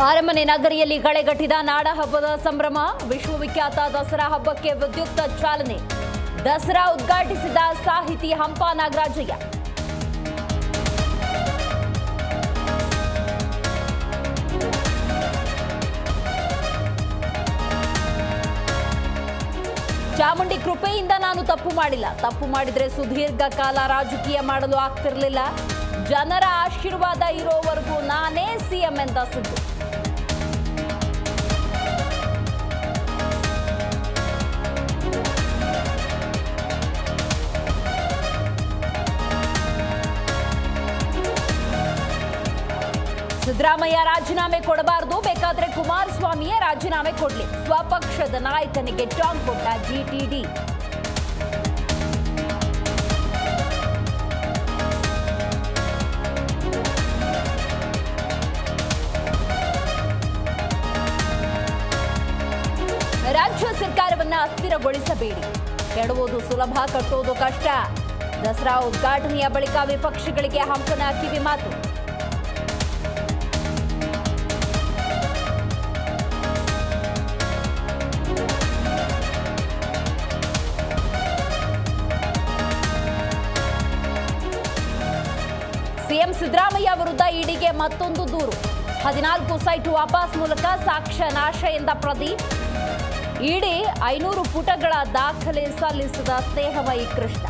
ಅರಮನೆ ನಗರಿಯಲ್ಲಿ ಕಳೆಗಟ್ಟಿದ ನಾಡ ಹಬ್ಬದ ಸಂಭ್ರಮ. ವಿಶ್ವವಿಖ್ಯಾತ ದಸರಾ ಹಬ್ಬಕ್ಕೆ ವಿದ್ಯುಕ್ತ ಚಾಲನೆ. ದಸರಾ ಉದ್ಘಾಟಿಸಿದ ಸಾಹಿತಿ ಹಂಪ ನಾಗರಾಜಯ್ಯ. ಚಾಮುಂಡಿ ಕೃಪೆಯಿಂದ ನಾನು ತಪ್ಪು ಮಾಡಿಲ್ಲ. ತಪ್ಪು ಮಾಡಿದ್ರೆ ಸುದೀರ್ಘ ಕಾಲ ರಾಜಕೀಯ ಮಾಡಲು ಆಗ್ತಿರಲಿಲ್ಲ. ಜನರ ಆಶೀರ್ವಾದ ಇರೋವರೆಗೂ ನಾನೇ ಸಿಎಂ ಎಂದ ಸಿದ್ದು. ಸಿದ್ದರಾಮಯ್ಯ ರಾಜೀನಾಮೆ ಕೊಡಬಾರದು, ಬೇಕಾದ್ರೆ ಕುಮಾರಸ್ವಾಮಿಯೇ ರಾಜೀನಾಮೆ ಕೊಡಲಿ. ಸ್ವಪಕ್ಷದ ನಾಯಕನಿಗೆ ಟಾಂಗ್ ಕೊಟ್ಟ ಜಿಟಿಡಿ. ರಾಜ್ಯ ಸರ್ಕಾರವನ್ನ ಅಸ್ಥಿರಗೊಳಿಸಬೇಡಿ. ಕೆಡವುದು ಸುಲಭ, ಕಟ್ಟೋದು ಕಷ್ಟ. ದಸರಾ ಉದ್ಘಾಟನೆಯ ಬಳಿಕ ವಿಪಕ್ಷಗಳಿಗೆ ಹಂಪನ ಕಿವಿ ಮಾತು. ಸಿಎಂ ಸಿದ್ದರಾಮಯ್ಯ ವಿರುದ್ಧ ಇಡಿಗೆ ಮತ್ತೊಂದು ದೂರು. 14 ಸೈಟ್ ವಾಪಸ್ ಮೂಲಕ ಸಾಕ್ಷ್ಯ ನಾಶ ಎಂದ ಪ್ರದೀಪ್. ಇಡಿ 500 ಪುಟಗಳ ದಾಖಲೆ ಸಲ್ಲಿಸಿದ ಸ್ನೇಹಮಯಿ ಕೃಷ್ಣ.